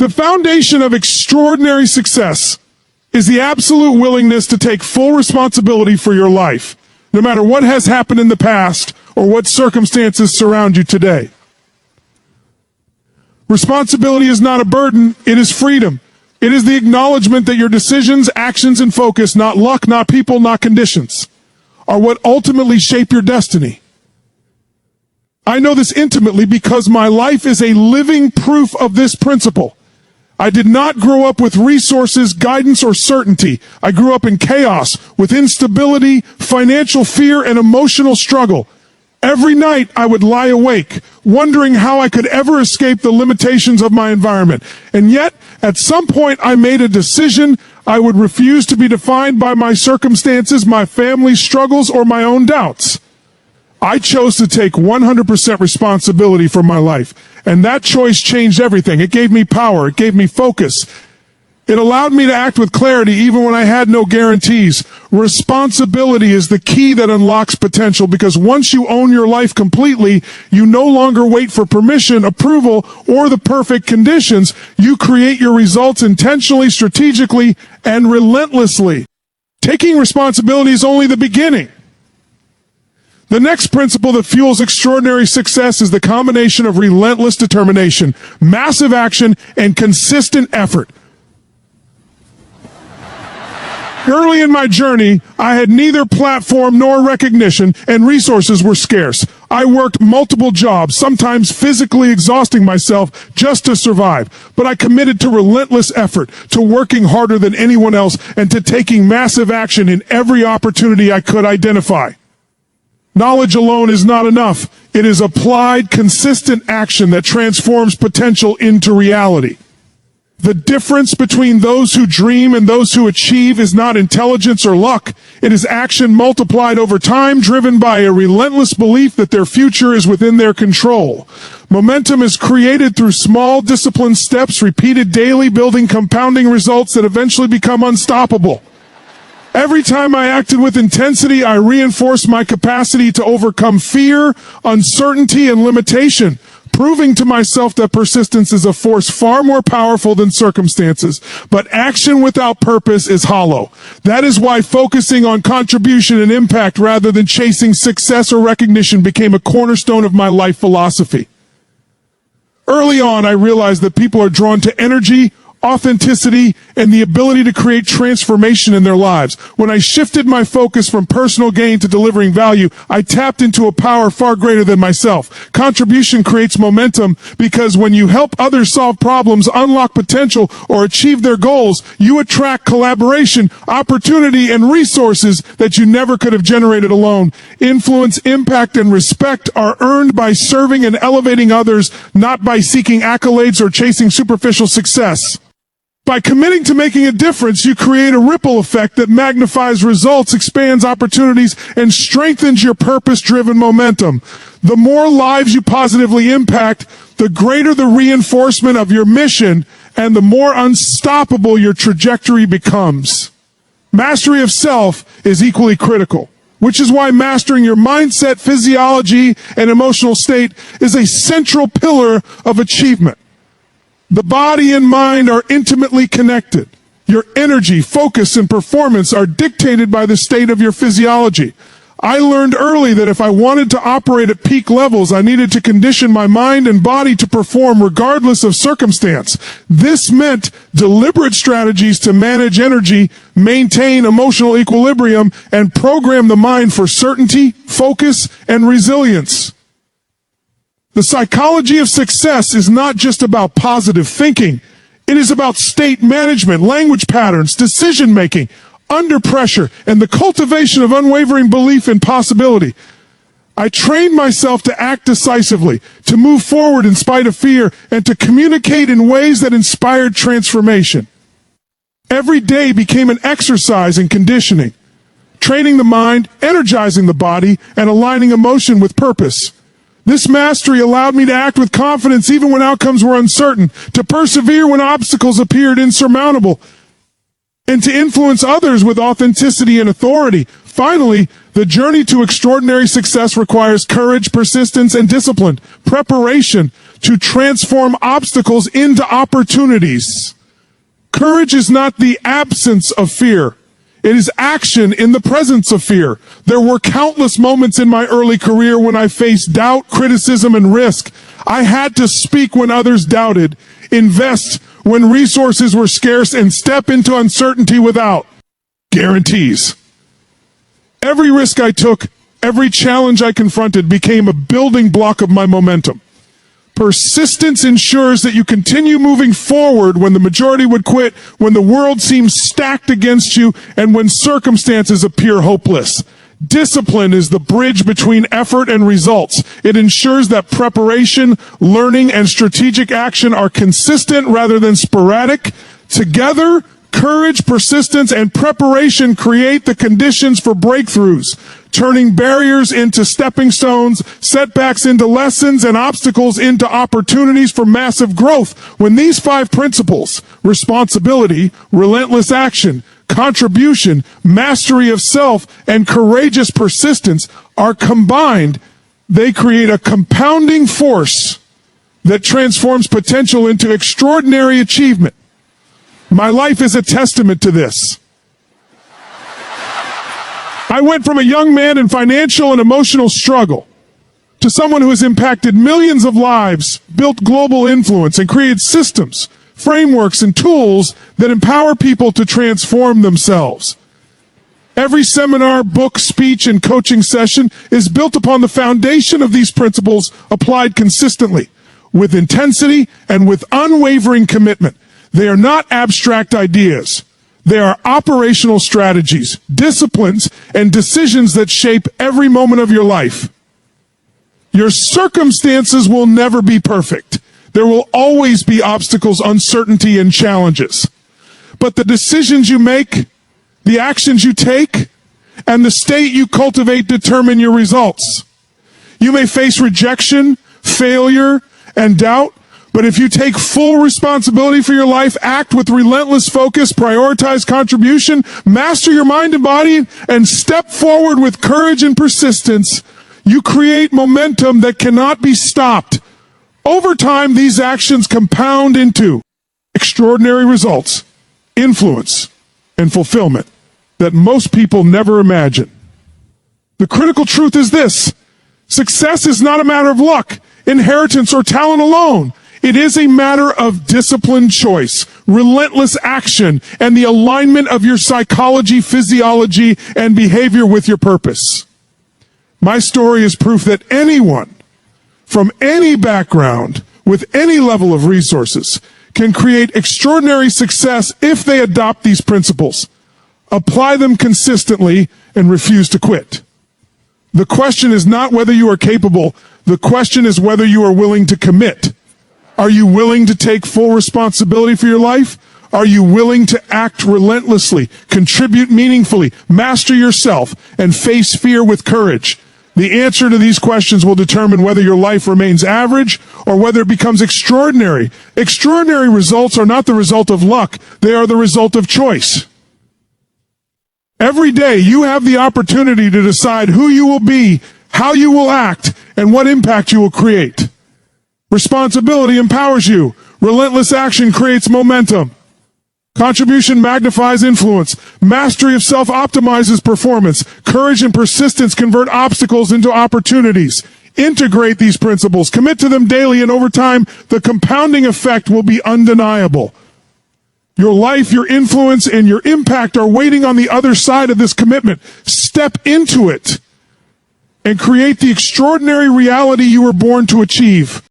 The foundation of extraordinary success is the absolute willingness to take full responsibility for your life, no matter what has happened in the past or what circumstances surround you today. Responsibility is not a burden, it is freedom. It is the acknowledgement that your decisions, actions, and focus, not luck, not people, not conditions, are what ultimately shape your destiny. I know this intimately because my life is a living proof of this principle. I did not grow up with resources, guidance, or certainty. I grew up in chaos, with instability, financial fear, and emotional struggle. Every night I would lie awake, wondering how I could ever escape the limitations of my environment. And yet, at some point I made a decision. I would refuse to be defined by my circumstances, my family's struggles, or my own doubts. I chose to take 100% responsibility for my life. And that choice changed everything. It gave me power. It gave me focus. It allowed me to act with clarity even when I had no guarantees. Responsibility is the key that unlocks potential, because once you own your life completely, you no longer wait for permission, approval, or the perfect conditions. You create your results intentionally, strategically, and relentlessly. Taking responsibility is only the beginning. The next principle that fuels extraordinary success is the combination of relentless determination, massive action, and consistent effort. Early in my journey, I had neither platform nor recognition, and resources were scarce. I worked multiple jobs, sometimes physically exhausting myself just to survive. But I committed to relentless effort, to working harder than anyone else, and to taking massive action in every opportunity I could identify. Knowledge alone is not enough. It is applied, consistent action that transforms potential into reality. The difference between those who dream and those who achieve is not intelligence or luck. It is action multiplied over time, driven by a relentless belief that their future is within their control. Momentum is created through small, disciplined steps, repeated daily, building compounding results that eventually become unstoppable. Every time I acted with intensity, I reinforced my capacity to overcome fear, uncertainty, and limitation, proving to myself that persistence is a force far more powerful than circumstances. But action without purpose is hollow. That is why focusing on contribution and impact rather than chasing success or recognition became a cornerstone of my life philosophy. Early on, I realized that people are drawn to energy, authenticity, and the ability to create transformation in their lives. When I shifted my focus from personal gain to delivering value, I tapped into a power far greater than myself. Contribution creates momentum, because when you help others solve problems, unlock potential, or achieve their goals, you attract collaboration, opportunity, and resources that you never could have generated alone. Influence, impact, and respect are earned by serving and elevating others, not by seeking accolades or chasing superficial success. By committing to making a difference, you create a ripple effect that magnifies results, expands opportunities, and strengthens your purpose-driven momentum. The more lives you positively impact, the greater the reinforcement of your mission, and the more unstoppable your trajectory becomes. Mastery of self is equally critical, which is why mastering your mindset, physiology, and emotional state is a central pillar of achievement. The body and mind are intimately connected. Your energy, focus, and performance are dictated by the state of your physiology. I learned early that if I wanted to operate at peak levels, I needed to condition my mind and body to perform regardless of circumstance. This meant deliberate strategies to manage energy, maintain emotional equilibrium, and program the mind for certainty, focus, and resilience. The psychology of success is not just about positive thinking. It is about state management, language patterns, decision-making, under pressure, and the cultivation of unwavering belief in possibility. I trained myself to act decisively, to move forward in spite of fear, and to communicate in ways that inspired transformation. Every day became an exercise in conditioning, training the mind, energizing the body, and aligning emotion with purpose. This mastery allowed me to act with confidence even when outcomes were uncertain, to persevere when obstacles appeared insurmountable, and to influence others with authenticity and authority. Finally, The journey to extraordinary success requires courage, persistence, and discipline, preparation to transform obstacles into opportunities. Courage is not the absence of fear. It is action in the presence of fear. There were countless moments in my early career when I faced doubt, criticism, and risk. I had to speak when others doubted, invest when resources were scarce, and step into uncertainty without guarantees. Every risk I took, every challenge I confronted became a building block of my momentum. Persistence ensures that you continue moving forward when the majority would quit, when the world seems stacked against you, and when circumstances appear hopeless. Discipline is the bridge between effort and results. It ensures that preparation, learning, and strategic action are consistent rather than sporadic. Together, courage, persistence, and preparation create the conditions for breakthroughs, turning barriers into stepping stones, setbacks into lessons, and obstacles into opportunities for massive growth. When these 5 principles, responsibility, relentless action, contribution, mastery of self, and courageous persistence are combined, they create a compounding force that transforms potential into extraordinary achievement. My life is a testament to this. I went from a young man in financial and emotional struggle to someone who has impacted millions of lives, built global influence, and created systems, frameworks, and tools that empower people to transform themselves. Every seminar, book, speech, and coaching session is built upon the foundation of these principles applied consistently, with intensity and with unwavering commitment. They are not abstract ideas. They are operational strategies, disciplines, and decisions that shape every moment of your life. Your circumstances will never be perfect. There will always be obstacles, uncertainty, and challenges. But the decisions you make, the actions you take, and the state you cultivate determine your results. You may face rejection, failure, and doubt, but if you take full responsibility for your life, act with relentless focus, prioritize contribution, master your mind and body, and step forward with courage and persistence, you create momentum that cannot be stopped. Over time, these actions compound into extraordinary results, influence, and fulfillment that most people never imagine. The critical truth is this: success is not a matter of luck, inheritance, or talent alone. It is a matter of disciplined choice, relentless action, and the alignment of your psychology, physiology, and behavior with your purpose. My story is proof that anyone from any background with any level of resources can create extraordinary success if they adopt these principles, apply them consistently, and refuse to quit. The question is not whether you are capable. The question is whether you are willing to commit. Are you willing to take full responsibility for your life? Are you willing to act relentlessly, contribute meaningfully, master yourself, and face fear with courage? The answer to these questions will determine whether your life remains average or whether it becomes extraordinary. Extraordinary results are not the result of luck. They are the result of choice. Every day you have the opportunity to decide who you will be, how you will act, and what impact you will create. Responsibility empowers you. Relentless action creates momentum. Contribution magnifies influence. Mastery of self optimizes performance. Courage and persistence convert obstacles into opportunities. Integrate these principles. Commit to them daily, and over time, the compounding effect will be undeniable. Your life, your influence, and your impact are waiting on the other side of this commitment. Step into it and create the extraordinary reality you were born to achieve.